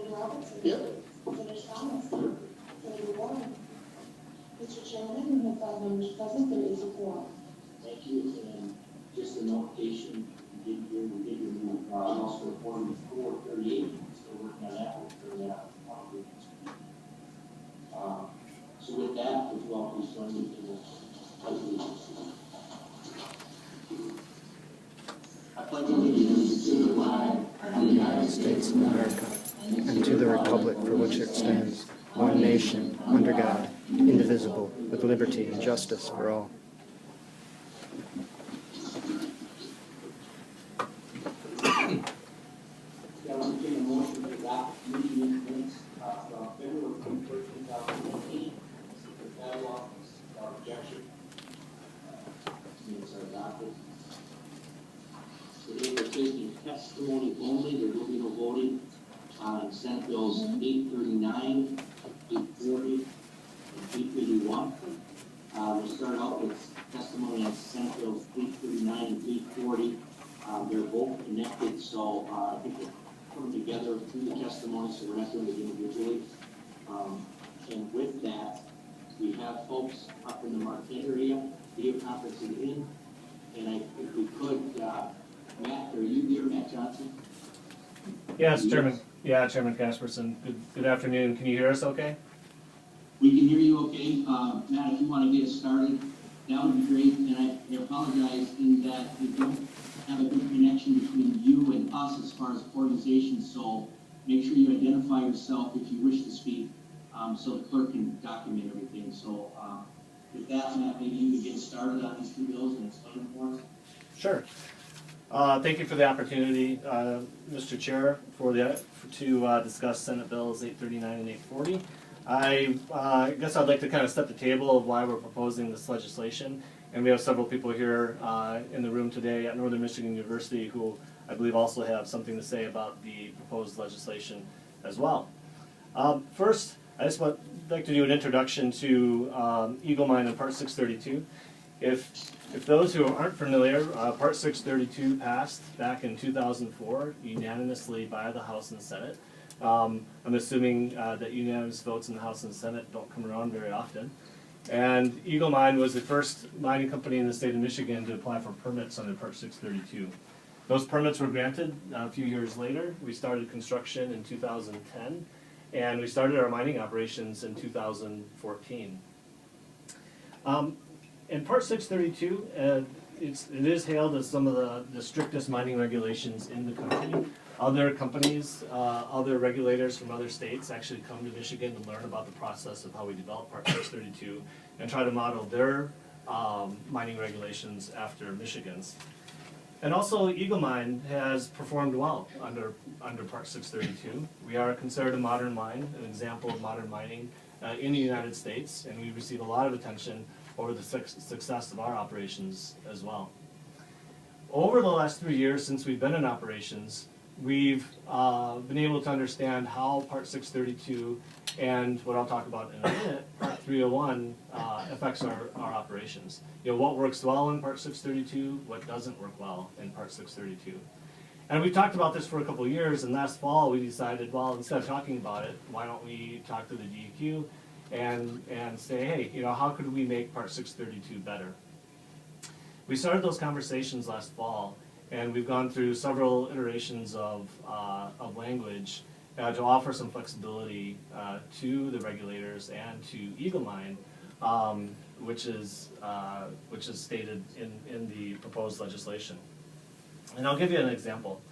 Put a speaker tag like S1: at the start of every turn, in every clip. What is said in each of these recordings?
S1: Yep. Mr. Chairman, we have 5 members present. There is a quorum.
S2: Thank you. And just a notification, we did remove also reporting with 438. Still working on that. We'll turn that out. So with that, would you all please join me in the pledge of allegiance? I pledge allegiance to the flag
S3: of the United States of America, and to the republic for which it stands, one nation, under God, indivisible, with liberty and justice for all.
S2: Entertain a motion to adopt meeting minutes from February 23rd, 2018. If that law is objection, minutes are adopted. Today we're taking testimony only. There will be no voting on Senate Bills 839, 840, and 881. We'll start out with testimony on Senate Bills 839 and 840. They're both connected, so I think we'll put them together through the testimony, so we're not doing it individually. And with that, we have folks up in the Marquette area, video conferencing in, and I think we could, Matt, are you there, Matt Johnson?
S4: Yes, Chairman. Yeah, Chairman Casperson. Good afternoon. Can you hear us okay?
S2: We can hear you okay. Matt, if you want to get us started, that would be great. And I apologize in that we don't have a good connection between you and us as far as organizations. So make sure you identify yourself if you wish to speak, so the clerk can document everything. So with that, Matt, maybe you can get started on these two bills and explain them for us.
S4: Sure. Thank you for the opportunity, Mr. Chair, to discuss Senate Bills 839 and 840. I guess I'd like to kind of set the table of why we're proposing this legislation. And we have several people here in the room today at Northern Michigan University who I believe also have something to say about the proposed legislation as well. First, I just would like to do an introduction to Eagle Mine and Part 632. If those who aren't familiar, Part 632 passed back in 2004 unanimously by the House and Senate. I'm assuming that unanimous votes in the House and Senate don't come around very often. And Eagle Mine was the first mining company in the state of Michigan to apply for permits under Part 632. Those permits were granted a few years later. We started construction in 2010, and we started our mining operations in 2014. In Part 632, it is hailed as some of the strictest mining regulations in the country. Other companies, other regulators from other states actually come to Michigan to learn about the process of how we develop Part 632 and try to model their mining regulations after Michigan's. And also, Eagle Mine has performed well under Part 632. We are considered a modern mine, an example of modern mining in the United States, and we receive a lot of attention over the success of our operations as well. Over the last 3 years since we've been in operations, we've been able to understand how Part 632 and what I'll talk about in a minute, Part 301, affects our operations. You know, what works well in Part 632, what doesn't work well in Part 632. And we've talked about this for a couple of years, and last fall we decided, well, instead of talking about it, why don't we talk to the DEQ and say, hey, you know, how could we make Part 632 better? We started those conversations last fall, and we've gone through several iterations of language to offer some flexibility to the regulators and to Eagle Mine, which is stated in the proposed legislation. And I'll give you an example.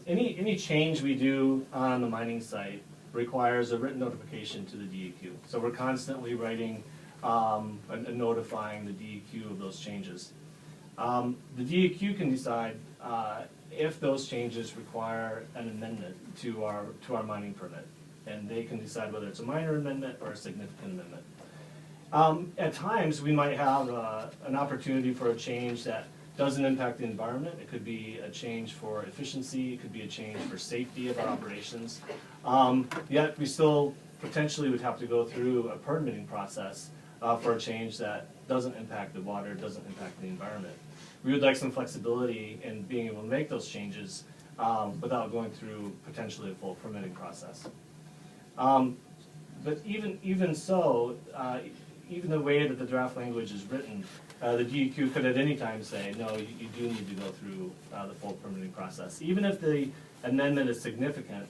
S4: Any change we do on the mining site requires a written notification to the DEQ. So we're constantly writing and notifying the DEQ of those changes. The DEQ can decide if those changes require an amendment to our mining permit, and they can decide whether it's a minor amendment or a significant amendment. At times, we might have an opportunity for a change that doesn't impact the environment. It could be a change for efficiency. It could be a change for safety of our operations. Yet we still potentially would have to go through a permitting process for a change that doesn't impact the water, doesn't impact the environment. We would like some flexibility in being able to make those changes without going through potentially a full permitting process. But even so, even the way that the draft language is written, the DEQ could at any time say, no, you do need to go through the full permitting process. Even if the amendment is significant,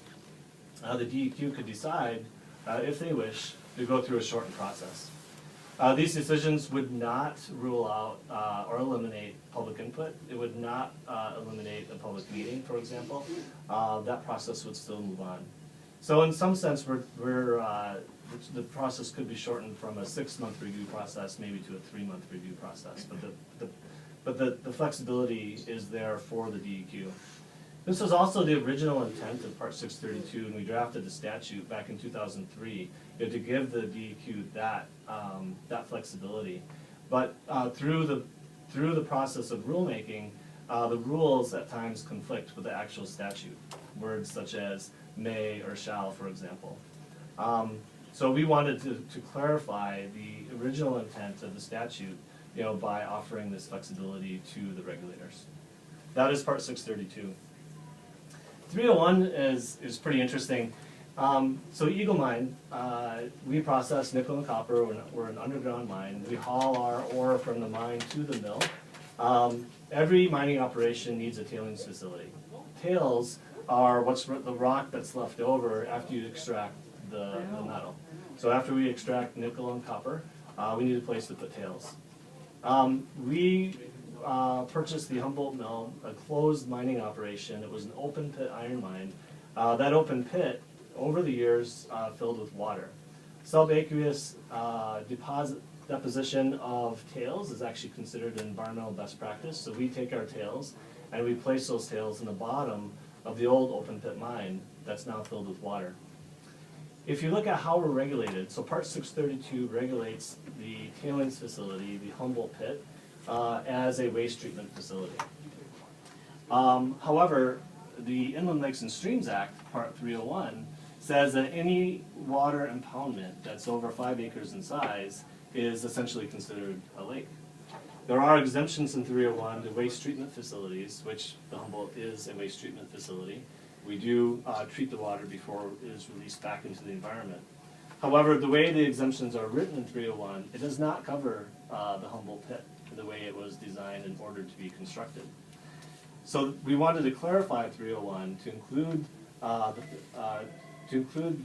S4: the DEQ could decide, if they wish, to go through a shortened process. These decisions would not rule out or eliminate public input. It would not eliminate a public meeting, for example. That process would still move on. So in some sense, the process could be shortened from a 6-month review process maybe to a 3-month review process. But the flexibility is there for the DEQ. This was also the original intent of Part 632, and we drafted the statute back in 2003 to give the DEQ that flexibility. But through the process of rulemaking, the rules at times conflict with the actual statute. Words such as may or shall, for example. So we wanted to clarify the original intent of the statute, by offering this flexibility to the regulators. That is Part 632. 301 is pretty interesting. So Eagle Mine, we process nickel and copper. We're an underground mine. We haul our ore from the mine to the mill. Every mining operation needs a tailings facility. Tails are the rock that's left over after you extract the metal. So after we extract nickel and copper, we need a place to put tails. We purchased the Humboldt Mill, a closed mining operation. It was an open pit iron mine. That open pit, over the years, filled with water. Subaqueous deposition of tails is actually considered an environmental best practice. So we take our tails and we place those tails in the bottom of the old open pit mine that's now filled with water. If you look at how we're regulated, so Part 632 regulates the tailings facility, the Humboldt pit, as a waste treatment facility. However, the Inland Lakes and Streams Act, Part 301, says that any water impoundment that's over 5 acres in size is essentially considered a lake. There are exemptions in 301 to waste treatment facilities, which the Humboldt is a waste treatment facility. We do treat the water before it is released back into the environment. However, the way the exemptions are written in 301, it does not cover the Humboldt pit the way it was designed and ordered to be constructed. So we wanted to clarify 301 to include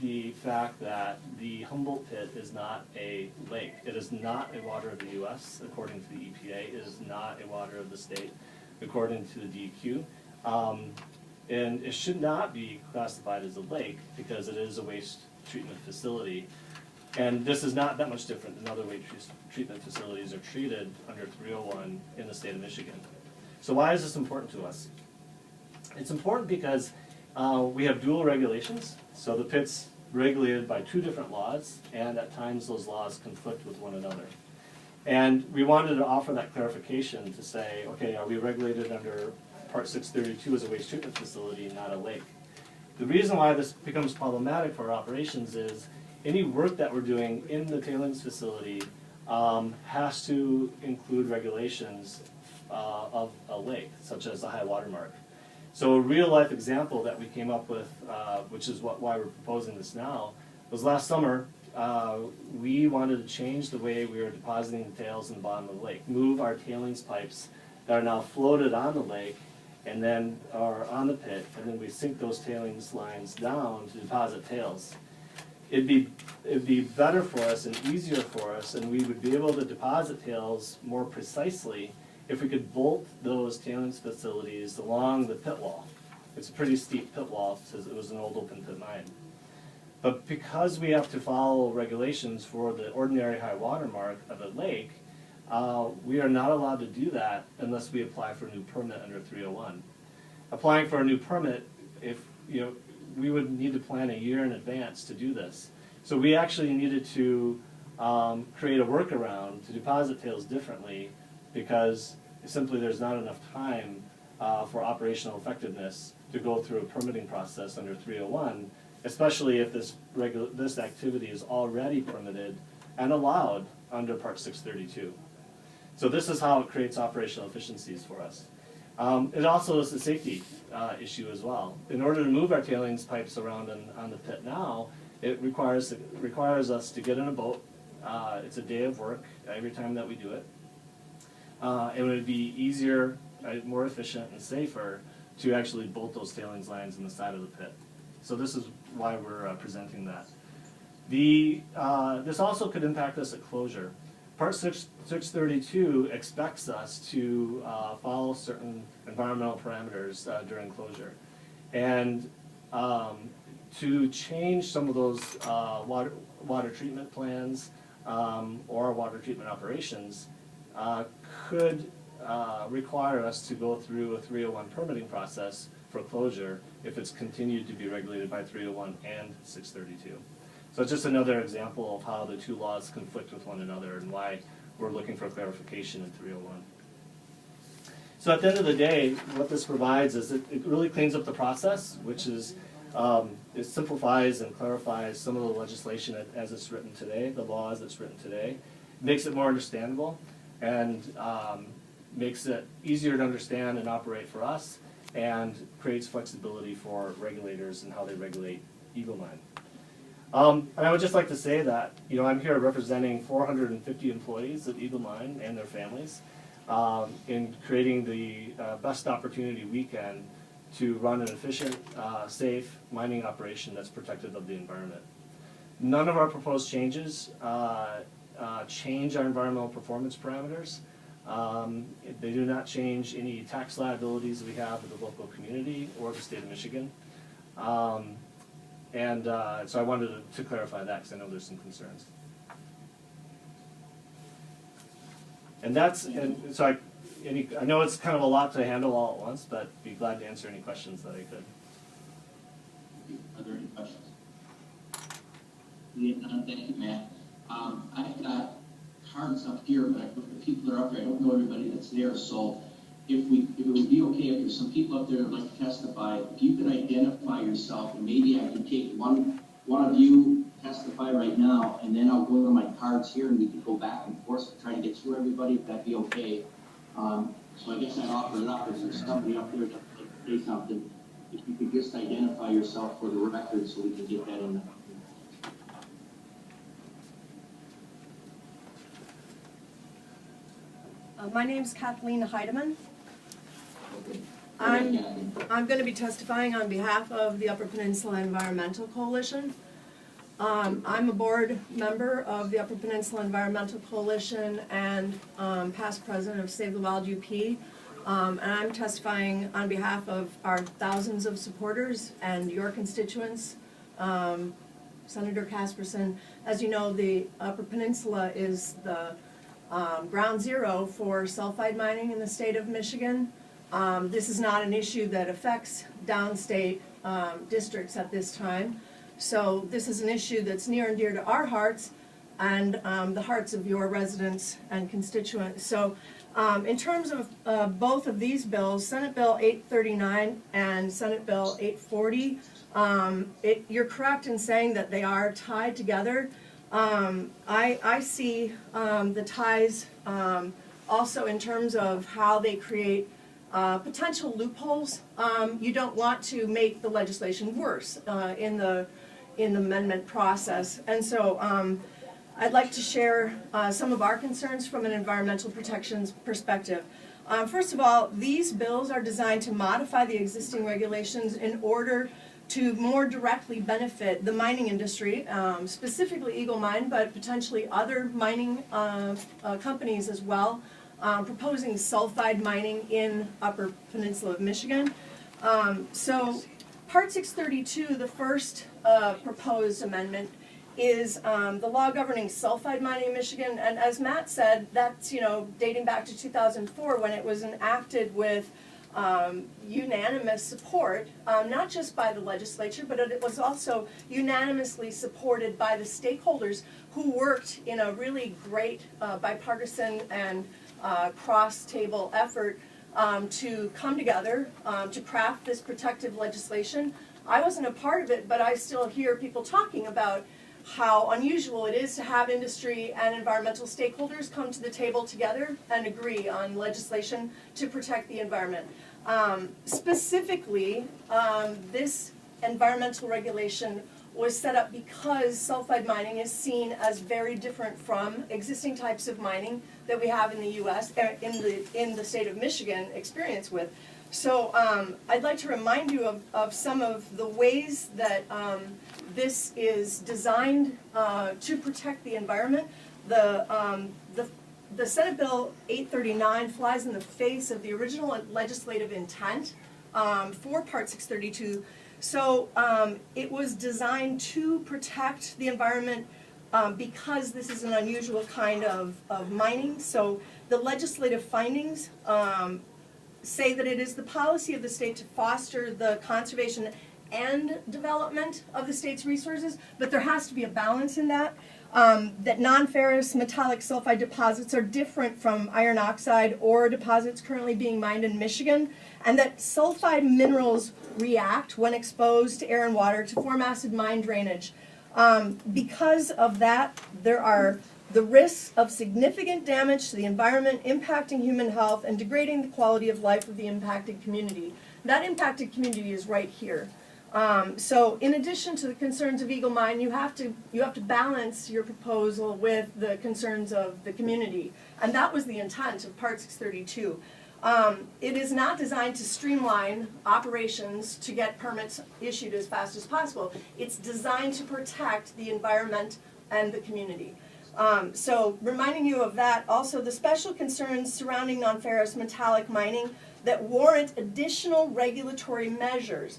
S4: the fact that the Humboldt pit is not a lake. It is not a water of the U.S. according to the EPA. It is not a water of the state according to the DEQ. And it should not be classified as a lake because it is a waste treatment facility. And this is not that much different than other waste treatment facilities are treated under 301 in the state of Michigan. So why is this important to us? It's important because we have dual regulations. So the pit's regulated by 2 different laws, and at times those laws conflict with one another. And we wanted to offer that clarification to say, okay, are we regulated under Part 632 as a waste treatment facility, not a lake? The reason why this becomes problematic for our operations is any work that we're doing in the tailings facility has to include regulations of a lake, such as the high water mark. So a real-life example that we came up with, which is why we're proposing this now, was last summer we wanted to change the way we were depositing the tails in the bottom of the lake, move our tailings pipes that are now floated on the lake and then are on the pit, and then we sink those tailings lines down to deposit tails. It'd be better for us and easier for us, and we would be able to deposit tails more precisely if we could bolt those tailings facilities along the pit wall. It's a pretty steep pit wall because it was an old open pit mine. But because we have to follow regulations for the ordinary high water mark of a lake, we are not allowed to do that unless we apply for a new permit under 301. Applying for a new permit, we would need to plan a year in advance to do this. So we actually needed to create a workaround to deposit tails differently because simply there's not enough time for operational effectiveness to go through a permitting process under 301, especially if this activity is already permitted and allowed under Part 632. So this is how it creates operational efficiencies for us. It also is a safety issue as well. In order to move our tailings pipes around on the pit now, it requires us to get in a boat. It's a day of work every time that we do it. It would be easier, more efficient, and safer to actually bolt those tailings lines in the side of the pit. So this is why we're presenting that. This also could impact us at closure. Part 632 expects us to follow certain environmental parameters during closure. And to change some of those water treatment plans or water treatment operations could require us to go through a 301 permitting process for closure if it's continued to be regulated by 301 and 632. So it's just another example of how the two laws conflict with one another and why we're looking for clarification in 301. So at the end of the day, what this provides is it really cleans up the process, which is it simplifies and clarifies some of the legislation as it's written today, the law as it's written today, makes it more understandable, and makes it easier to understand and operate for us, and creates flexibility for regulators and how they regulate Eagle Mine. And I would just like to say that, you know, I'm here representing 450 employees at Eagle Mine and their families in creating the best opportunity we can to run an efficient, safe mining operation that's protective of the environment. None of our proposed changes change our environmental performance parameters. They do not change any tax liabilities we have with the local community or the state of Michigan. So I wanted to clarify that because I know there's some concerns. I know it's kind of a lot to handle all at once, but be glad to answer any questions that I could.
S2: Are there any questions? Thank you, Matt. I've got cards up here, but the people that are up there, I don't know everybody that's there, so if it would be okay if there's some people up there that would like to testify, if you could identify yourself, and maybe I can take one of you testify right now, and then I'll go to my cards here and we can go back and forth and try to get through everybody, if that'd be okay. So I guess I'd offer it up if there's somebody up there to say something. If you could just identify yourself for the record so we can get that in the
S5: My name's Kathleen Heidemann. I'm going to be testifying on behalf of the Upper Peninsula Environmental Coalition. I'm a board member of the Upper Peninsula Environmental Coalition and past president of Save the Wild UP. And I'm testifying on behalf of our thousands of supporters and your constituents. Senator Casperson, as you know, the Upper Peninsula is the ground zero for sulfide mining in the state of Michigan. This is not an issue that affects downstate districts at this time. So this is an issue that's near and dear to our hearts and the hearts of your residents and constituents. So in terms of both of these bills, Senate Bill 839 and Senate Bill 840, you're correct in saying that they are tied together. I see the ties also in terms of how they create potential loopholes. You don't want to make the legislation worse in the amendment process, and so I'd like to share some of our concerns from an environmental protections perspective. First of all, these bills are designed to modify the existing regulations in order to more directly benefit the mining industry, specifically Eagle Mine, but potentially other mining companies as well, proposing sulfide mining in Upper Peninsula of Michigan. So Part 632, the first proposed amendment, is the law governing sulfide mining in Michigan, and as Matt said, that's dating back to 2004 when it was enacted with unanimous support, not just by the legislature, but it was also unanimously supported by the stakeholders who worked in a really great bipartisan and cross-table effort to come together to craft this protective legislation. I wasn't a part of it, but I still hear people talking about how unusual it is to have industry and environmental stakeholders come to the table together and agree on legislation to protect the environment. Specifically, this environmental regulation was set up because sulfide mining is seen as very different from existing types of mining that we have in the U.S., in the state of Michigan experience with. So I'd like to remind you of some of the ways that this is designed to protect the environment. The Senate Bill 839 flies in the face of the original legislative intent for Part 632. So it was designed to protect the environment because this is an unusual kind of mining. So the legislative findings say that it is the policy of the state to foster the conservation and development of the state's resources, but there has to be a balance in that. That non-ferrous metallic sulfide deposits are different from iron oxide ore deposits currently being mined in Michigan, and that sulfide minerals react when exposed to air and water to form acid mine drainage. Because of that, there are the risks of significant damage to the environment, impacting human health, and degrading the quality of life of the impacted community. That impacted community is right here. So in addition to the concerns of Eagle Mine, you have to balance your proposal with the concerns of the community. And that was the intent of Part 632. It is not designed to streamline operations to get permits issued as fast as possible. It's designed to protect the environment and the community. So reminding you of that, also the special concerns surrounding non-ferrous metallic mining that warrant additional regulatory measures.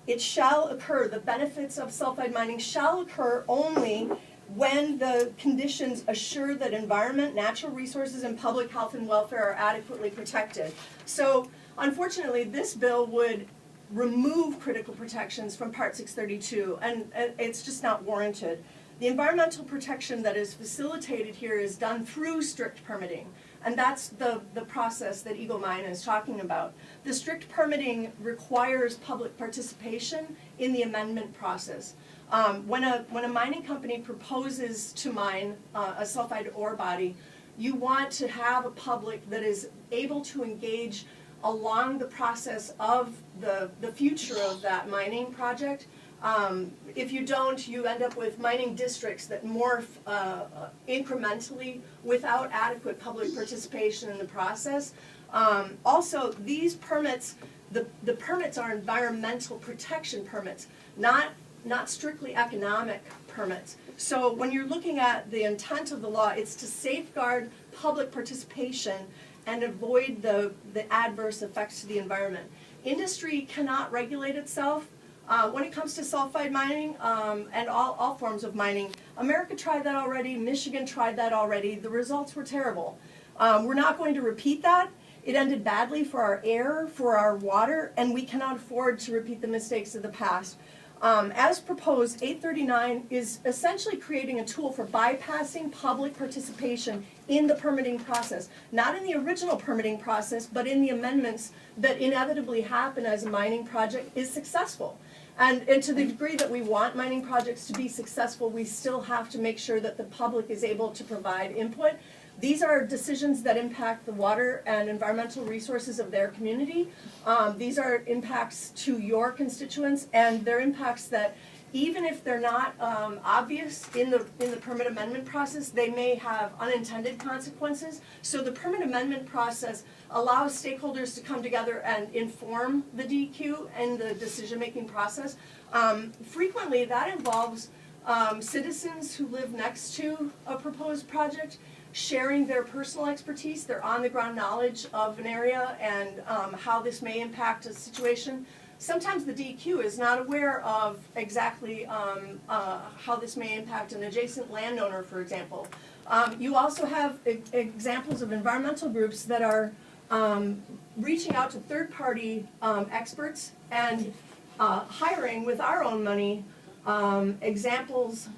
S5: It shall occur, the benefits of sulfide mining shall occur only when the conditions assure that environment, natural resources, and public health and welfare are adequately protected. So unfortunately, this bill would remove critical protections from Part 632, and it's just not warranted. The environmental protection that is facilitated here is done through strict permitting, and that's the process that Eagle Mine is talking about. The strict permitting requires public participation in the amendment process. When a mining company proposes to mine a sulfide ore body, you want to have a public that is able to engage along the process of the future of that mining project. If you don't, you end up with mining districts that morph incrementally without adequate public participation in the process. Also, these permits, the permits are environmental protection permits, not strictly economic permits. So when you're looking at the intent of the law, it's to safeguard public participation and avoid the adverse effects to the environment. Industry cannot regulate itself. When it comes to sulfide mining and all forms of mining, America tried that already, Michigan tried that already. The results were terrible. We're not going to repeat that. It ended badly for our air, for our water, and we cannot afford to repeat the mistakes of the past. As proposed, 839 is essentially creating a tool for bypassing public participation in the permitting process. Not in the original permitting process, but in the amendments that inevitably happen as a mining project is successful. And to the degree that we want mining projects to be successful, we still have to make sure that the public is able to provide input. These are decisions that impact the water and environmental resources of their community. These are impacts to your constituents, and they're impacts that even if they're not obvious in the permit amendment process, they may have unintended consequences. So the permit amendment process allows stakeholders to come together and inform the DEQ and the decision-making process. Frequently, that involves citizens who live next to a proposed project sharing their personal expertise, their on-the-ground knowledge of an area and how this may impact a situation. Sometimes the DEQ is not aware of exactly how this may impact an adjacent landowner, for example. You also have examples of environmental groups that are reaching out to third-party experts and hiring with our own money examples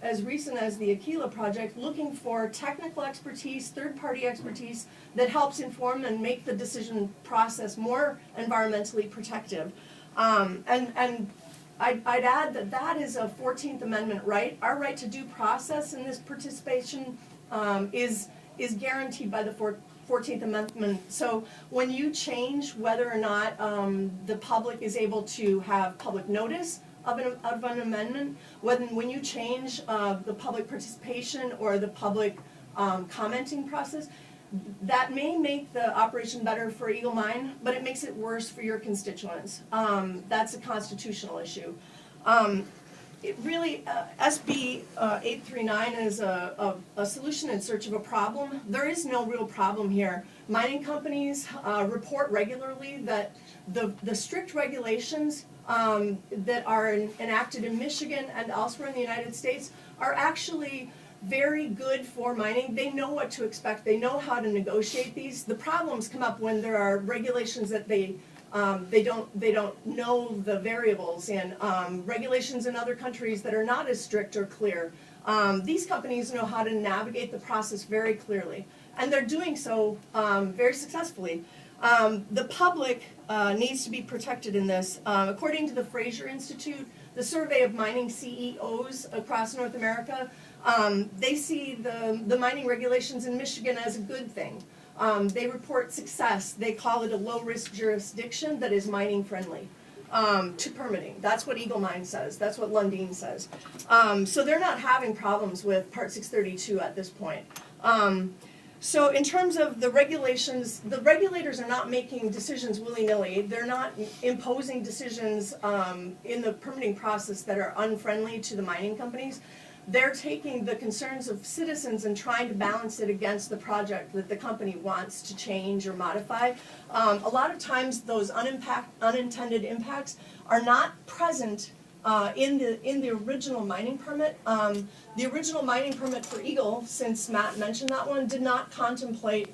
S5: as recent as the Aquila project, looking for technical expertise, third-party expertise that helps inform and make the decision process more environmentally protective. And I'd add that that is a 14th Amendment right. Our right to due process in this participation is guaranteed by the 14th Amendment. So when you change whether or not the public is able to have public notice of an amendment, when you change the public participation or the public commenting process, that may make the operation better for Eagle Mine, but it makes it worse for your constituents. That's a constitutional issue. It really, SB839 is a solution in search of a problem. There is no real problem here. Mining companies report regularly that the strict regulations that are enacted in Michigan and elsewhere in the United States are actually very good for mining. They know what to expect. They know how to negotiate these. The problems come up when there are regulations that they don't know the variables in, regulations in other countries that are not as strict or clear. These companies know how to navigate the process very clearly, and they're doing so very successfully. The public needs to be protected in this. According to the Fraser Institute, the survey of mining CEOs across North America, they see the mining regulations in Michigan as a good thing. They report success. They call it a low-risk jurisdiction that is mining friendly to permitting. That's what Eagle Mine says. That's what Lundin says. So they're not having problems with Part 632 at this point. So in terms of the regulations, the regulators are not making decisions willy-nilly. They're not imposing decisions in the permitting process that are unfriendly to the mining companies. They're taking the concerns of citizens and trying to balance it against the project that the company wants to change or modify. A lot of times those unintended impacts are not present in the original mining permit. The original mining permit for Eagle, since Matt mentioned that one, did not contemplate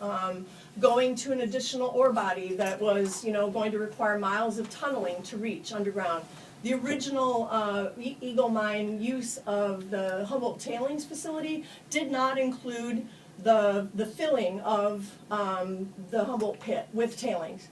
S5: going to an additional ore body that was, going to require miles of tunneling to reach underground. The original Eagle Mine use of the Humboldt tailings facility did not include the filling of the Humboldt pit with tailings.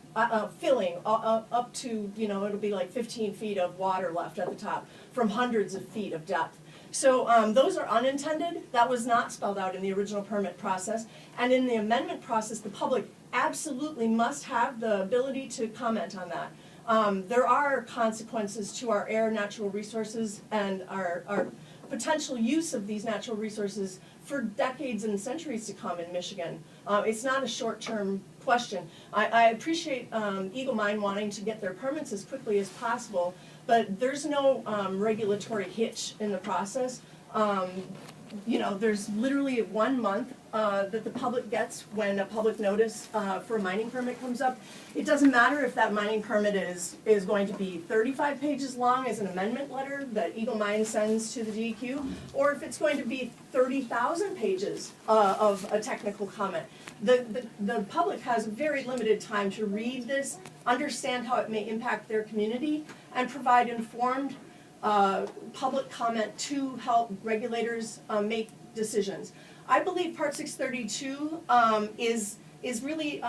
S5: Filling up to, it'll be like 15 feet of water left at the top from hundreds of feet of depth. So those are unintended. That was not spelled out in the original permit process. And in the amendment process, the public absolutely must have the ability to comment on that. There are consequences to our air, natural resources, and our potential use of these natural resources for decades and centuries to come in Michigan. It's not a short-term question. I appreciate Eagle Mine wanting to get their permits as quickly as possible, but there's no regulatory hitch in the process. There's literally 1 month that the public gets when a public notice for a mining permit comes up. It doesn't matter if that mining permit is going to be 35 pages long as an amendment letter that Eagle Mine sends to the DEQ, or if it's going to be 30,000 pages of a technical comment. The public has very limited time to read this, understand how it may impact their community, and provide informed public comment to help regulators make decisions. I believe Part 632 is really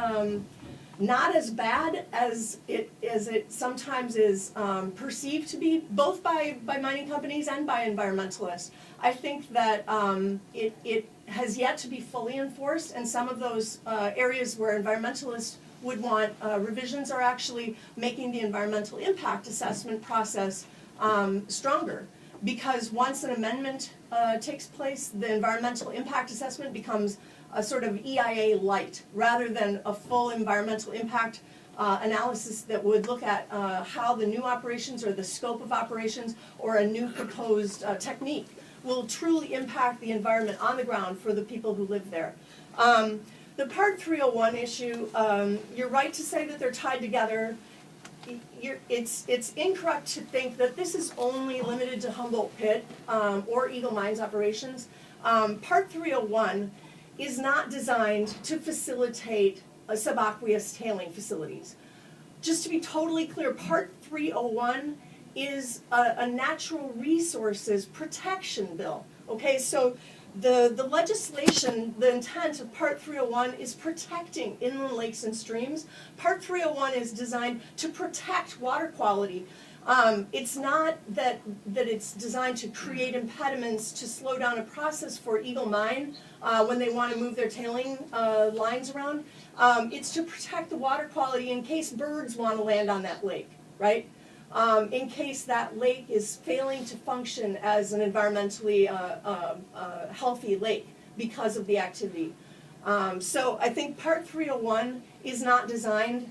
S5: not as bad as it sometimes is perceived to be, both by mining companies and by environmentalists. I think that it has yet to be fully enforced, and some of those areas where environmentalists would want revisions are actually making the environmental impact assessment process stronger, because once an amendment takes place, the environmental impact assessment becomes a sort of EIA light rather than a full environmental impact analysis that would look at how the new operations or the scope of operations or a new proposed technique will truly impact the environment on the ground for the people who live there. The Part 301 issue, you're right to say that they're tied together. It's incorrect to think that this is only limited to Humboldt Pit or Eagle Mines operations. Part 301 is not designed to facilitate subaqueous tailing facilities. Just to be totally clear, Part 301 is a natural resources protection bill. Okay, so the legislation, the intent of Part 301 is protecting inland lakes and streams. Part 301 is designed to protect water quality. It's not that it's designed to create impediments to slow down a process for Eagle Mine when they want to move their tailing lines around. It's to protect the water quality in case birds want to land on that lake, right? In case that lake is failing to function as an environmentally healthy lake because of the activity. So I think Part 301 is not designed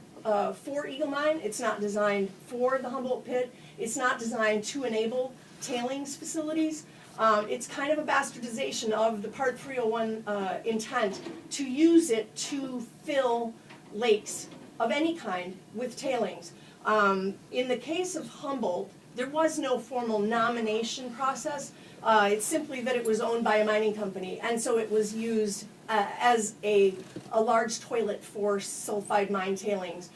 S5: for Eagle Mine. It's not designed for the Humboldt Pit. It's not designed to enable tailings facilities. It's kind of a bastardization of the Part 301 intent to use it to fill lakes of any kind with tailings. In the case of Humboldt, there was no formal nomination process. It's simply that it was owned by a mining company, and so it was used as a large toilet for sulfide mine tailings.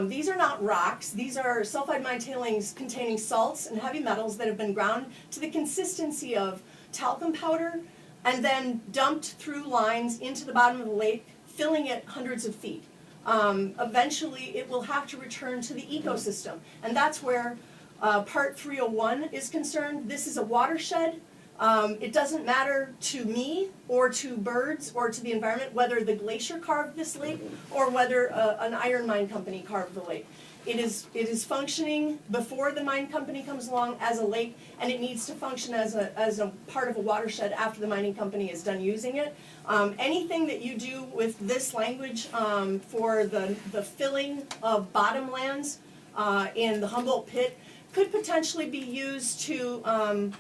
S5: These are not rocks. These are sulfide mine tailings containing salts and heavy metals that have been ground to the consistency of talcum powder and then dumped through lines into the bottom of the lake, filling it hundreds of feet. Eventually, it will have to return to the ecosystem, and that's where Part 301 is concerned. This is a watershed. It doesn't matter to me or to birds or to the environment whether the glacier carved this lake or whether an iron mine company carved the lake. It is functioning before the mine company comes along as a lake, and it needs to function as a part of a watershed after the mining company is done using it. Anything that you do with this language for the filling of bottomlands in the Humboldt Pit could potentially be used to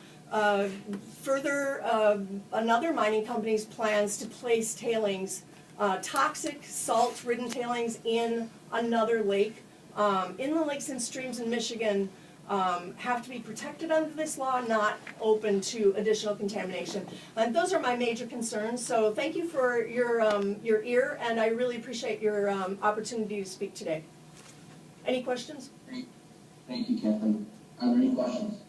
S5: further another mining company's plans to place tailings, toxic salt-ridden tailings in another lake. Inland lakes and streams in Michigan have to be protected under this law, not open to additional contamination. And those are my major concerns. So thank you for your ear, and I really appreciate your opportunity to speak today. Any questions?
S2: Thank you, Kathleen. Are there any questions?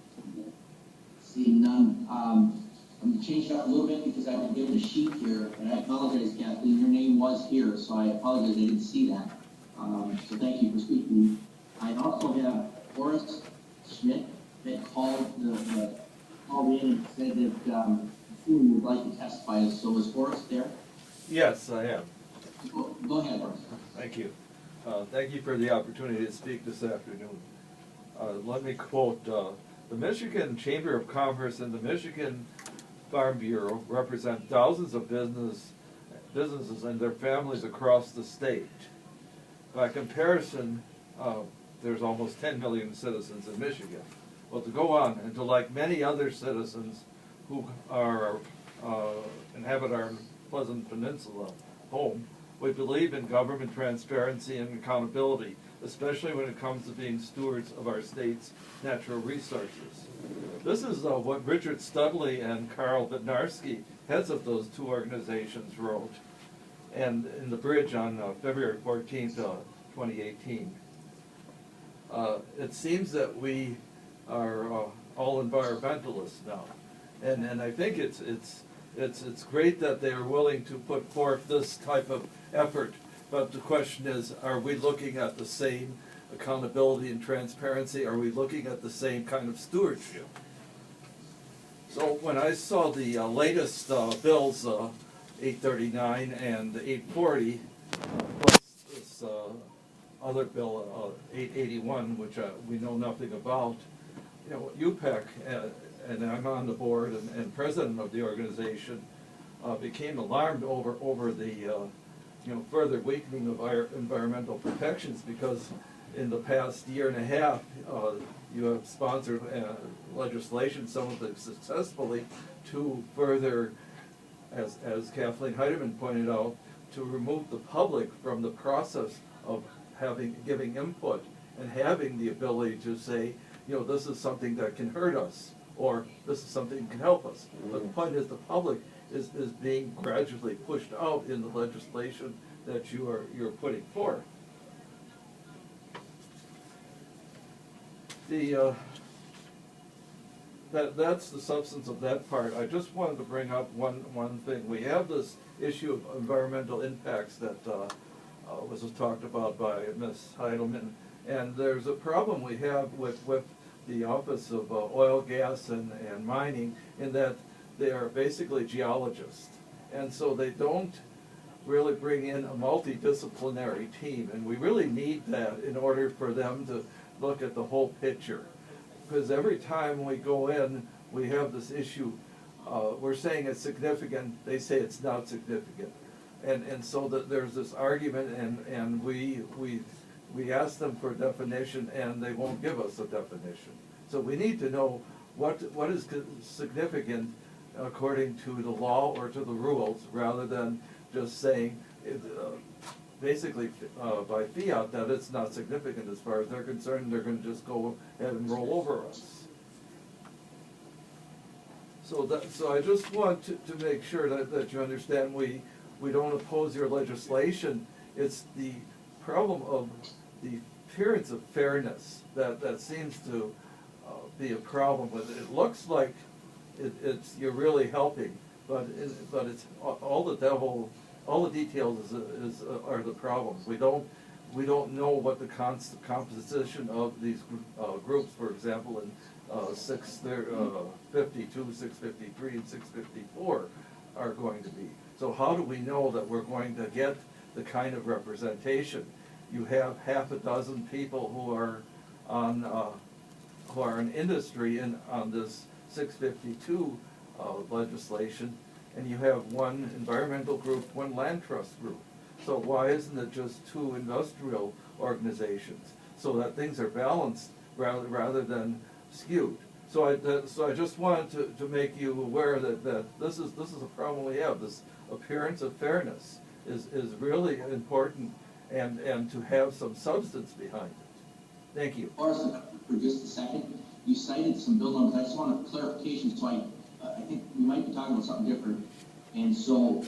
S2: Seeing none. I'm going to change it up a little bit because I've been given a sheet here, and I apologize, Kathleen. Your name was here, so I apologize I didn't see that. So thank you for speaking. I also have Horace Schmidt that called in and said that he would like to testify. So is Horace there?
S6: Yes, I am.
S2: Go ahead, Horace.
S6: Thank you. Thank you for the opportunity to speak this afternoon. Let me quote, the Michigan Chamber of Commerce and the Michigan Farm Bureau represent thousands of businesses and their families across the state. By comparison, there's almost 10 million citizens in Michigan. Well, to go on, and to like many other citizens who are inhabit our Pleasant Peninsula home, we believe in government transparency and accountability, especially when it comes to being stewards of our state's natural resources. This is what Richard Studley and Carl Bednarski, heads of those two organizations, wrote, and in the bridge on February 14th, 2018. It seems that we are all environmentalists now, and I think it's great that they are willing to put forth this type of effort. But the question is, are we looking at the same accountability and transparency? Are we looking at the same kind of stewardship? So when I saw the latest bills, 839 and 840, plus this other bill, 881, which we know nothing about, you know, UPEC, and I'm on the board and president of the organization, became alarmed over the further weakening of our environmental protections, because in the past year and a half, you have sponsored legislation, some of it successfully, to further, as Kathleen Heidemann pointed out, to remove the public from the process of giving input and having the ability to say, you know, this is something that can hurt us, or this is something that can help us. But the point is, the public is being gradually pushed out in the legislation that you're putting forth. That's the substance of that part. I just wanted to bring up one thing. We have this issue of environmental impacts that was talked about by Ms. Heidelman, and there's a problem we have with the Office of Oil, Gas, and Mining, in that they are basically geologists. And so they don't really bring in a multidisciplinary team, and we really need that in order for them to look at the whole picture. Because every time we go in, we have this issue, we're saying it's significant, they say it's not significant. And so that there's this argument, and we ask them for a definition, and they won't give us a definition. So we need to know what is significant according to the law or to the rules, rather than just saying, basically by fiat, that it's not significant as far as they're concerned. They're going to just go ahead and roll over us. So I just want to make sure that you understand we don't oppose your legislation. It's the problem of the appearance of fairness that seems to be a problem with it. It looks like you're really helping, but it's all the details are the problems. We don't know what the composition of these groups, for example, in 652, 653, and 654 are going to be. So how do we know that we're going to get the kind of representation? You have half a dozen people who are in industry on this 652 legislation, and you have one environmental group, one land trust group. So why isn't it just two industrial organizations, so that things are balanced rather than skewed? So I just wanted to make you aware that this is a problem we have. This appearance of fairness is really important, and to have some substance behind it. Thank you.
S2: Horace, for just a second, you cited some bill numbers. I just want a clarification, so I think we might be talking about something different. And so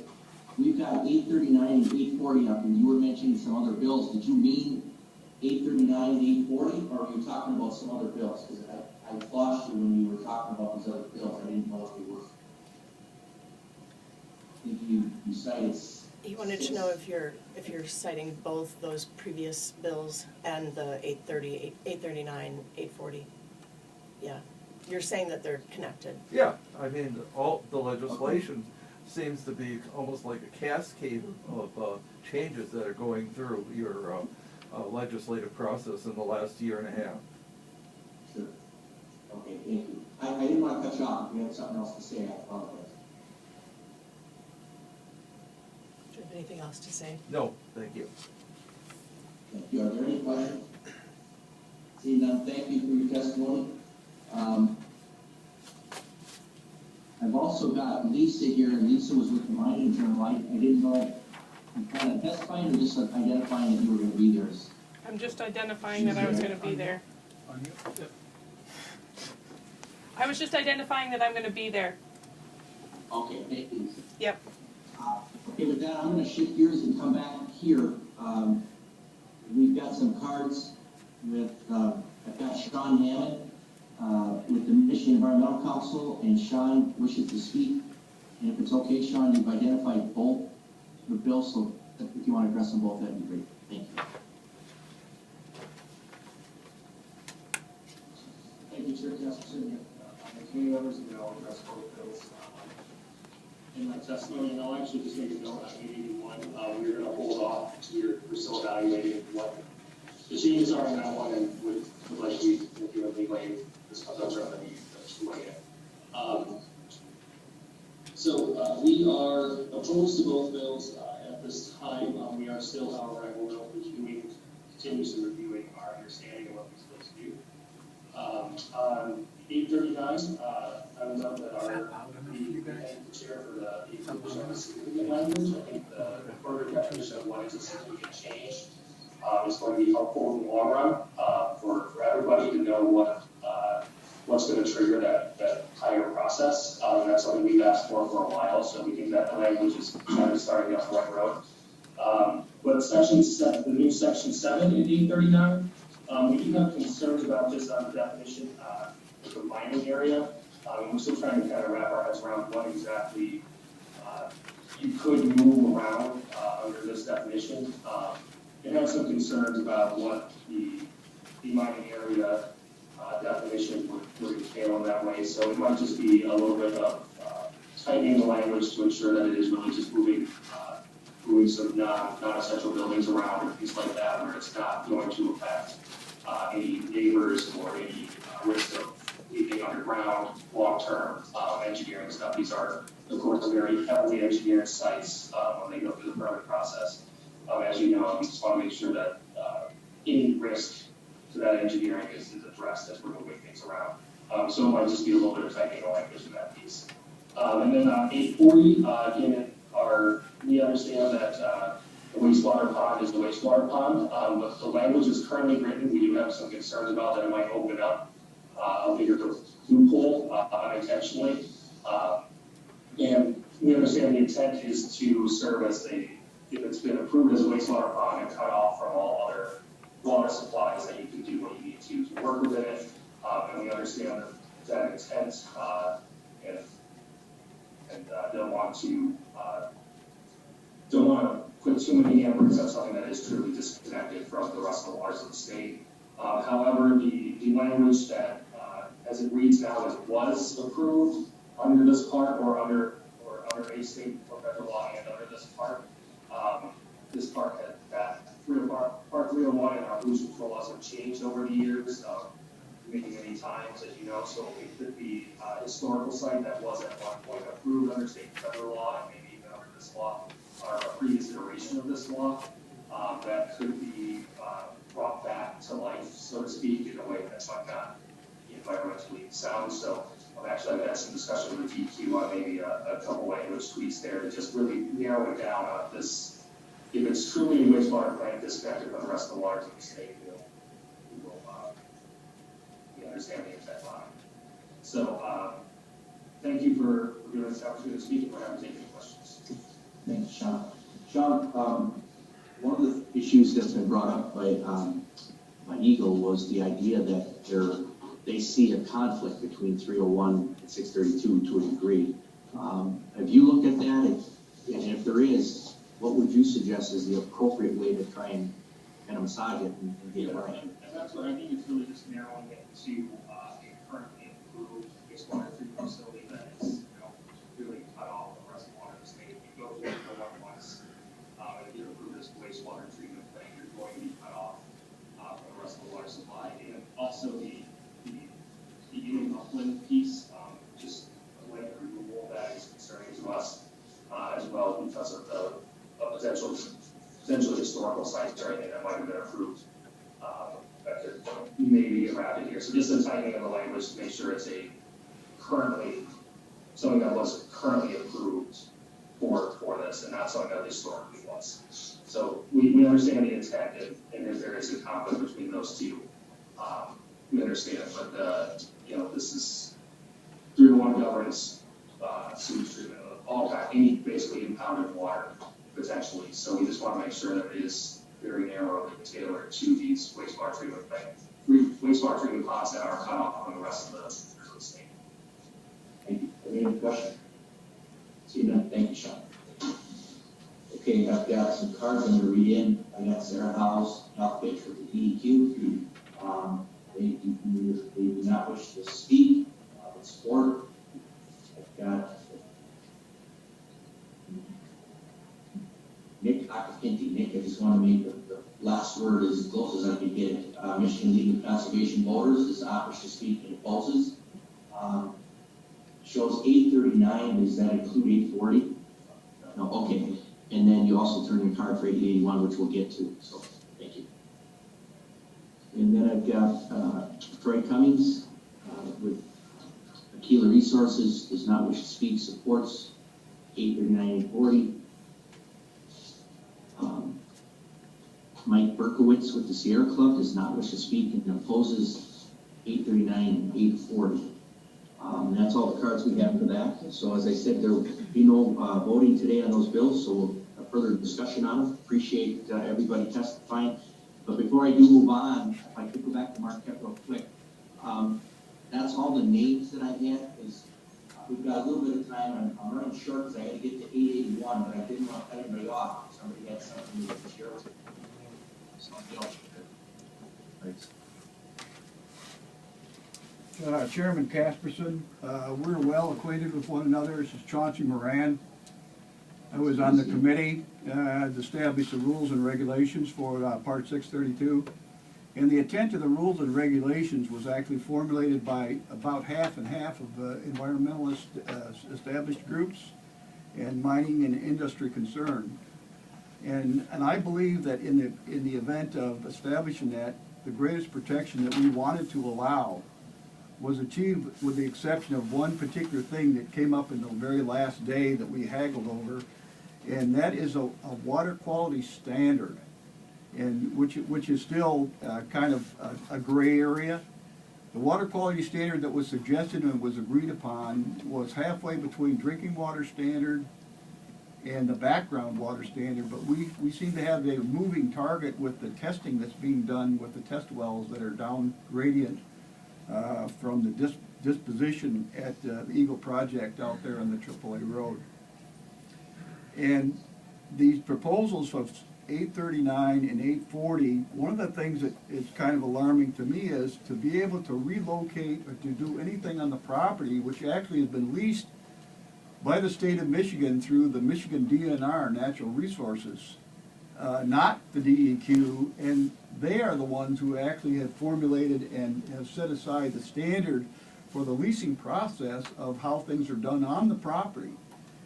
S2: we've got 839 and 840 up, and you were mentioning some other bills. Did you mean 839 and 840, or were you talking about some other bills? Because I lost you when you were talking about these other bills. I didn't know if they were. I think you cited.
S7: He wanted to know if you're citing both those previous bills and the 830, 839, 840. Yeah, you're saying that they're connected.
S6: Yeah, I mean, all the legislation seems to be almost like a cascade of changes that are going through your legislative process in the last year and a half.
S2: Sure. Okay, thank you. I didn't want to cut you off. If you had something else to say, I apologize.
S7: Do you have anything else to say?
S6: No, thank you.
S2: Thank you. Are there any questions? Seeing none, thank you for your testimony. I've also got Lisa here, and Lisa was with the Mining Journal. I didn't know, you kind of testifying or just identifying that you were going to be there?
S8: I'm just identifying that I was going to be there. I was just identifying that I'm going to be there.
S2: Okay, thank you.
S8: Yep.
S2: Okay, with that, I'm going to shift gears and come back here. We've got some cards with, I've got Sean Hammond with the Michigan Environmental Council, and Sean wishes to speak. And if it's okay, Sean, you've identified both the bills, so if you want to address them both, that'd be great. Thank you.
S9: Thank you, Chair Casperson. Committee members, and I'll address both bills. In my testimony, and I'll actually just make a note on 881. We're going to hold off. We're still evaluating what the changes are in that one, and would like to, if you have any discuss those are the way in. So we are opposed to both bills at this time. We are still, however, I will continuously reviewing our understanding of what we're supposed to do. On 839, I would note that the chair for the inclusion of the significant language. I think the further definition of what is a significant change is going to be helpful in the long run for everybody to know what's going to trigger that higher process. And that's something we've asked for a while, so we think that language is kind of starting off the right road. But the new section 7 in 839, we do have concerns about just on the definition of the mining area. We're still trying to kind of wrap our heads around what exactly you could move around under this definition. And have some concerns about what the mining area definition would entail in that way. So it might just be a little bit of tightening the language to ensure that it is really just moving some non-essential buildings around and things like that, where it's not going to affect any neighbors or any risk of leaving underground long-term engineering stuff. These are, of course, very heavily engineered sites when they go through the permit process. As you know, we just want to make sure that any risk to that engineering is addressed as we're moving things around. So it might just be a little bit of tightening the language in that piece. And then 840, again, we understand that the wastewater pond is the wastewater pond, but the language is currently written. We do have some concerns about that it might open up a bigger loophole unintentionally. And we understand the intent is to serve as if it's been approved as a wastewater pond and cut off from all other water supplies, that you can do what you need to work within it. And we understand that intent and don't want to put too many hammers on something that is truly disconnected from the rest of the waters of the state. However, the language that, as it reads now, is was approved under this part or under a state or federal law and under this part. This part that part 301 and our pollution control laws have changed over the years, many times, as you know. So it could be a historical site that was at one point approved under state and federal law, and maybe even under this law, or a previous iteration of this law, that could be brought back to life, so to speak, in a way that's not environmentally sound. So actually, I've had some discussion with DQ on maybe a couple language tweaks there to just really narrow it down on this. If it's truly a wastewater plant disconnected from the rest of the waters of the state, we understand the intent on it. So, thank you for giving us the opportunity to speak, and we're happy to take any questions.
S2: Thanks, Sean. Sean, one of the issues that's been brought up by Eagle was the idea that they see a conflict between 301 and 632 to a degree. Have you looked at that? And if there is, what would you suggest is the appropriate way to try and massage it and get it right?
S9: And that's what I think it's really just narrowing it to a currently approved wastewater treatment facility that is, really cut off from the rest of the water of the state. If you go to the one once, and if you approve this wastewater treatment thing, you're going to be cut off from the rest of the water supply. And also the upland piece, just a land removal that is concerning to us as well, because of the potential historical sites or anything that might have been approved that could maybe get routed here. So just a tightening of the language to make sure it's something that was currently approved for this, and not something that historically was. So we understand the intent, and if there is a conflict between those two, we understand. But this is 301 governs sewage treatment of all kinds, any basically impounded water potentially. So we just want to make sure that it is very narrowly tailored to these wastewater treatment ponds that are cut off from the rest of the state.
S2: Thank you. Any question? See none. Thank you, Sean. Okay, I've got some cards I'm going to read in. I got Sarah House, Health Pitch for the DEQ. They do not wish to speak in support. I've got Nick Acapinti. Nick, I just want to make the last word as close as I can get it. Michigan League of Conservation Voters does not wish to speak and opposes. Shows 839, does that include 840? No, okay. And then you also turn your card for 881, which we'll get to, so thank you. And then I've got Troy Cummings with Aquila Resources, does not wish to speak, supports 839, 840. Mike Berkowitz with the Sierra Club does not wish to speak and opposes 839 and 840. That's all the cards we have for that. So as I said, there will be no voting today on those bills, so a further discussion on them. Appreciate everybody testifying. But before I do move on, if I could go back to Marquette real quick. That's all the names that I had. We've got a little bit of time. I'm running short because I had to get to 881, but I didn't want to cut anybody off. Somebody had something to share with me. So, thanks.
S10: Chairman Casperson. We're well acquainted with one another. This is Chauncey Moran. I was on the committee to establish the rules and regulations for Part 632. And the intent of the rules and regulations was actually formulated by about half and half of environmentalist established groups and mining and industry concerned. And I believe that in the event of establishing that, the greatest protection that we wanted to allow was achieved with the exception of one particular thing that came up in the very last day that we haggled over, and that is a water quality standard, and which is still kind of a gray area. The water quality standard that was suggested and was agreed upon was halfway between drinking water standard and the background water standard, but we seem to have a moving target with the testing that's being done with the test wells that are down gradient from the disposition at the Eagle Project out there on the AAA road. And these proposals of 839 and 840, one of the things that is kind of alarming to me is to be able to relocate or to do anything on the property, which actually has been leased by the state of Michigan through the Michigan DNR, Natural Resources, not the DEQ, and they are the ones who actually have formulated and have set aside the standard for the leasing process of how things are done on the property.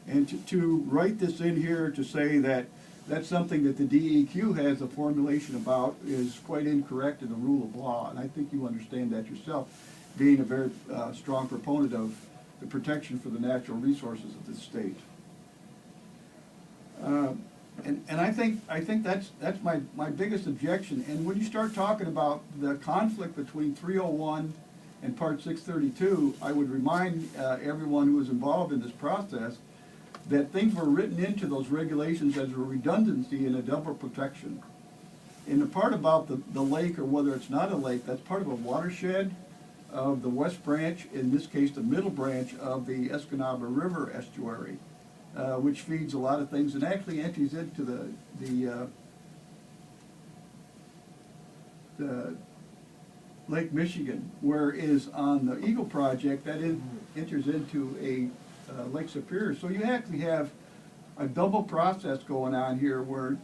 S10: And to write this in here to say that that's something that the DEQ has a formulation about is quite incorrect in the rule of law, and I think you understand that yourself, being a very strong proponent of the protection for the natural resources of this state. And I think that's my biggest objection. And when you start talking about the conflict between 301 and Part 632, I would remind everyone who is involved in this process that things were written into those regulations as a redundancy and a double protection. And the part about the lake, or whether it's not a lake, that's part of a watershed of the West Branch, in this case the middle branch of the Escanaba River estuary, which feeds a lot of things and actually empties into the Lake Michigan, whereas on the Eagle Project that enters into a Lake Superior. So you actually have a double process going on here where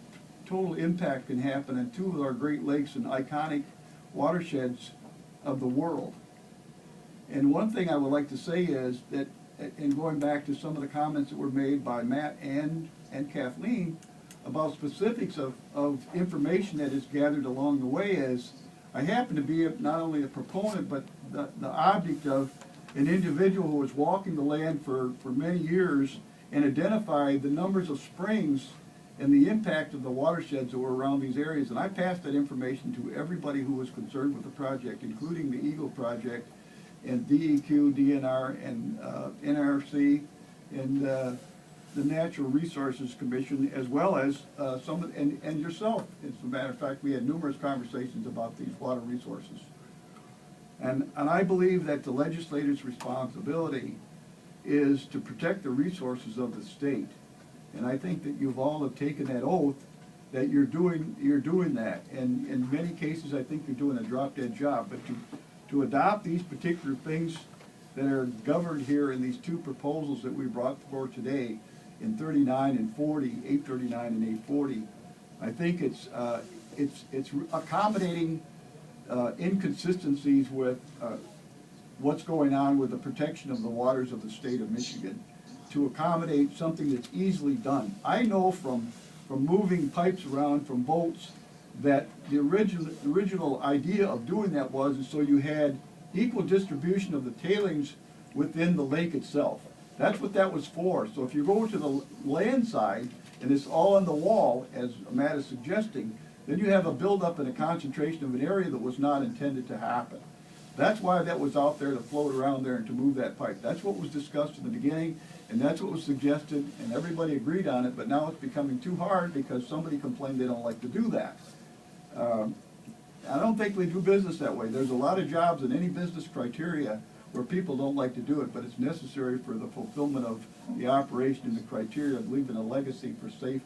S10: total impact can happen in two of our Great Lakes and iconic watersheds of the world. And one thing I would like to say is that, and going back to some of the comments that were made by Matt and Kathleen about specifics of information that is gathered along the way, is I happen to be not only a proponent but the object of an individual who was walking the land for many years and identified the numbers of springs and the impact of the watersheds that were around these areas. And I passed that information to everybody who was concerned with the project, including the Eagle Project and DEQ, DNR, and NRC, and the Natural Resources Commission, as well as and yourself. As a matter of fact, we had numerous conversations about these water resources. And I believe that the legislator's responsibility is to protect the resources of the state. And I think that you've all have taken that oath that you're doing that. And in many cases, I think you're doing a drop-dead job. But to adopt these particular things that are governed here in these two proposals that we brought forward today, in 39 and 40, 839 and 840, I think it's accommodating inconsistencies with what's going on with the protection of the waters of the state of Michigan to accommodate something that's easily done. I know from moving pipes around from boats that the original idea of doing that was so you had equal distribution of the tailings within the lake itself. That's what that was for. So if you go to the land side and it's all on the wall, as Matt is suggesting, then you have a buildup and a concentration of an area that was not intended to happen. That's why that was out there to float around there and to move that pipe. That's what was discussed in the beginning, and that's what was suggested, and everybody agreed on it, but now it's becoming too hard because somebody complained they don't like to do that. I don't think we do business that way. There's a lot of jobs in any business criteria where people don't like to do it, but it's necessary for the fulfillment of the operation and the criteria of leaving a legacy for safe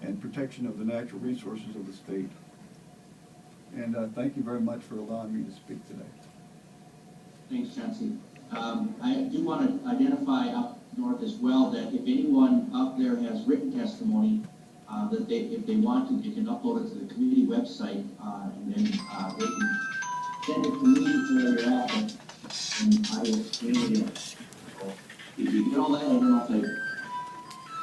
S10: and protection of the natural resources of the state. And thank you very much for allowing me to speak today.
S2: Thanks, Chauncey. I do want to identify up north as well that if anyone up there has written testimony, that if they want to, they can upload it to the committee website, and then they can send it to me where you're at, and I will bring it in. So if you get all that, I don't know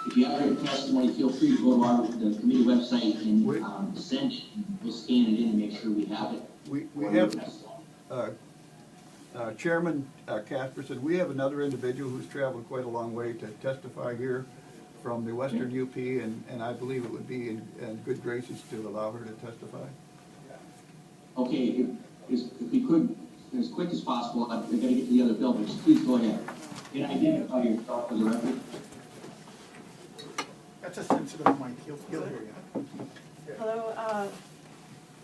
S2: if you have written testimony, feel free to go to the committee website and send it. We'll scan it in and make sure we have it.
S10: We have, Chairman Casperson, we have another individual who's traveled quite a long way to testify here from the Western UP, and I believe it would be in good graces to allow her to testify.
S2: Okay, if we could, as quick as possible, I've got to get to the other bill, but just please go ahead. Can I identify yourself for the record?
S10: That's a sensitive mic, he'll hear you.
S11: Hello,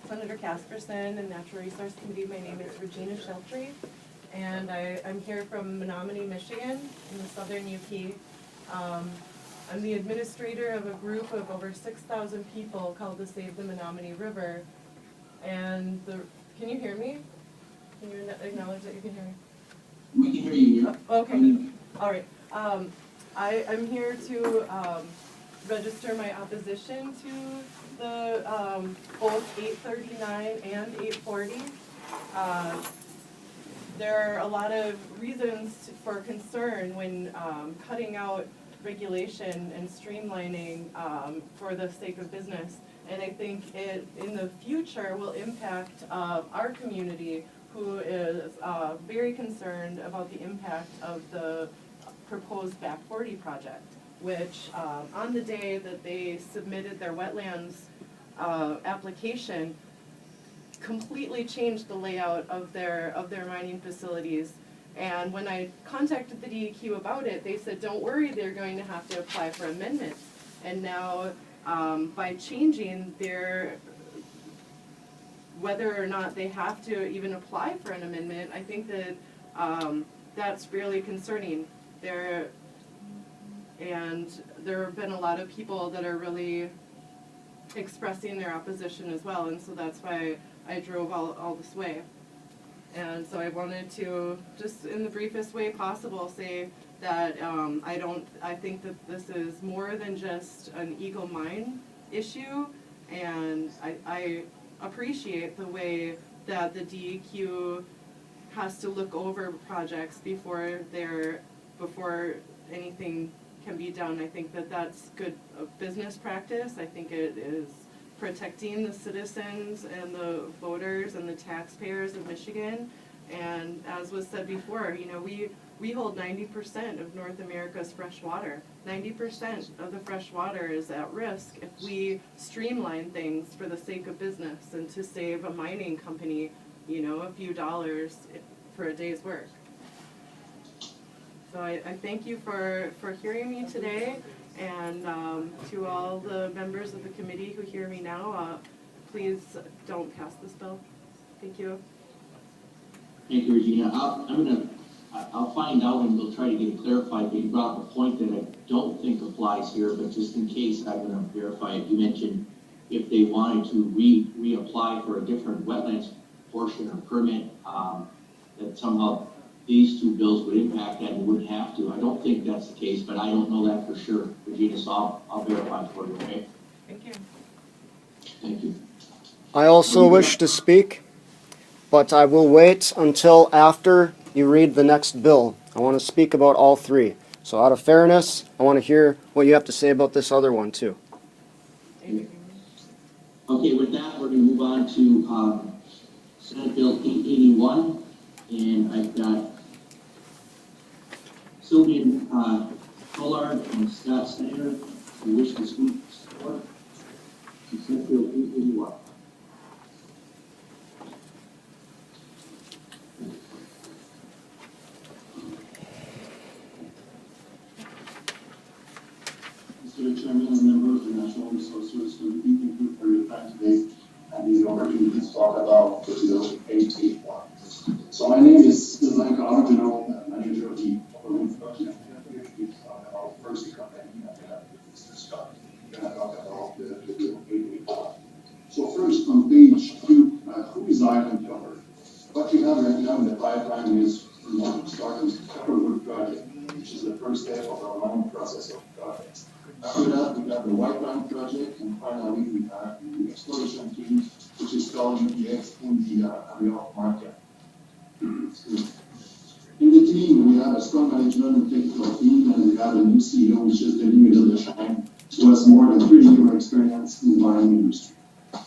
S11: Senator Casperson and Natural Resource Committee. My name is Regina Sheltry, and I'm here from Menominee, Michigan, in the southern UP. I'm the administrator of a group of over 6,000 people called the Save the Menominee River. And can you hear me? Can you acknowledge that you can hear me?
S2: We can hear you.
S11: Okay, all right. I'm here to register my opposition to the both 839 and 840. There are a lot of reasons for concern when cutting out regulation and streamlining for the sake of business. And I think it, in the future, will impact our community, who is very concerned about the impact of the proposed Back 40 project, which on the day that they submitted their wetlands application, completely changed the layout of their mining facilities. And when I contacted the DEQ about it, they said, don't worry, they're going to have to apply for amendments. And now, by changing whether or not they have to even apply for an amendment, I think that that's really concerning. There have been a lot of people that are really expressing their opposition as well, and so that's why I drove all this way. And so I wanted to, just in the briefest way possible, say that I think that this is more than just an Eagle Mine issue, and I appreciate the way that the DEQ has to look over projects before anything can be done. I think that that's good business practice. I think it is protecting the citizens and the voters and the taxpayers of Michigan. And as was said before, you know, we hold 90% of North America's fresh water. 90% of the fresh water is at risk if we streamline things for the sake of business and to save a mining company, you know, a few dollars for a day's work. So I thank you for hearing me today, and to all the members of the committee who hear me now, please don't pass this bill. Thank you.
S2: Thank you, Regina. I'll find out and we'll try to get it clarified, but you brought up a point that I don't think applies here, but just in case, I'm going to verify it. You mentioned if they wanted to reapply for a different wetlands portion or permit, that somehow these two bills would impact that and wouldn't have to. I don't think that's the case, but I don't know that for sure, Regina, so I'll verify for you, okay?
S11: Thank you.
S2: Thank you.
S3: I also wish to speak, but I will wait until after you read the next bill. I want to speak about all three. So out of fairness, I want to hear what you have to say about this other one too.
S2: Okay, with that, we're going to move on to Senate Bill 881, and I've got Sylvia Collard and Scott Snyder who wish to speak support to Senate Bill 881.
S9: Mr. Chairman and members of the National Resource Service Committee, thank you for your time today and the opportunity to talk about the bill 881. So my name is Sylvain Collard, General Manager of the Oil Production and our first company, Mr. Scott. We're going to talk about the bill 881. So first, on page 2, who is Island Cover? What you have right now in the pipeline is process of projects. After that, we got the White Line project, and finally, we have the exploration team, which is called UPX in the area of market. In the team, we have a strong management and technical team, and we have a new CEO, which is Denis Medel-Deschamps, who has more than 30 years experience in the mining industry.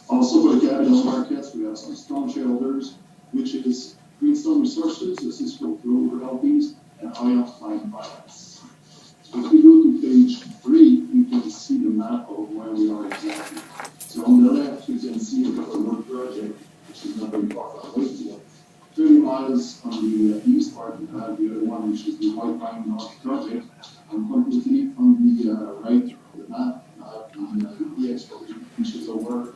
S9: Also, for the capital markets, we have some strong shareholders, which is Greenstone Resources, Cisco Global Royalties, and Ion Mine Finance. So if we go to page 3, you can see the map of where we are exactly. So on the left, you can see the road project, which is not very far from Wakefield. 30 miles on the east part, we have the other one, which is the White Pine North project, and completely on the right of the map, the exploration, which is over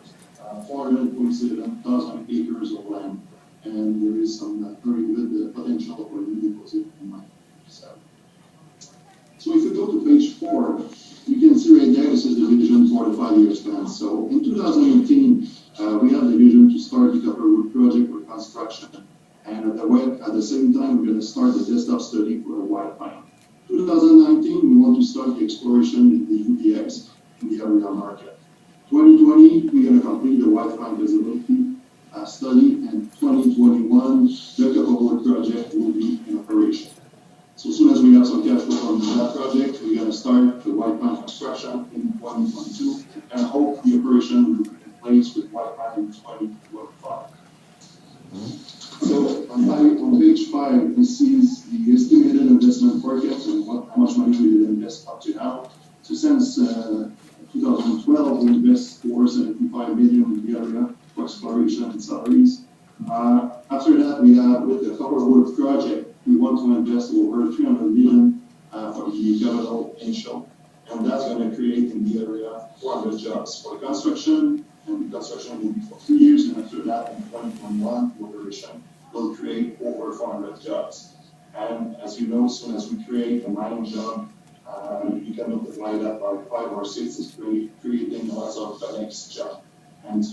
S9: 447,000 acres of land, and there is some very good potential for new deposit in mine. So if we go to page 4, you can see right there, this is the vision for the 5-year plan. So in 2018, we have the vision to start the Copperwood project for construction. And at the same time, we're going to start the desktop study for a White Pine. 2019, we want to start the exploration in the UPX in the area market. 2020, we're going to complete the White Pine feasibility study, and 2021, the Copperwood project will be in operation. So as soon as we have some cash flow from that project, we're going to start the White Pine construction in 2022, and hope the operation will be in place with White Pine in 2025. So on page 5, this is the estimated investment forecast and how much money we will invest up to now. So since 2012, we invest $475 million in the area for exploration and salaries. After that, we have with the Copperwood project, we want to invest over $300 million for the capital initial, and that's going to create in the area 400 jobs for the construction, and the construction will be for 2 years, and after that, in 2021, the operation will create over 400 jobs. And as you know, as soon as we create a mining job, you can multiply that by 5 or 6, it's creating lots of the next job. And it's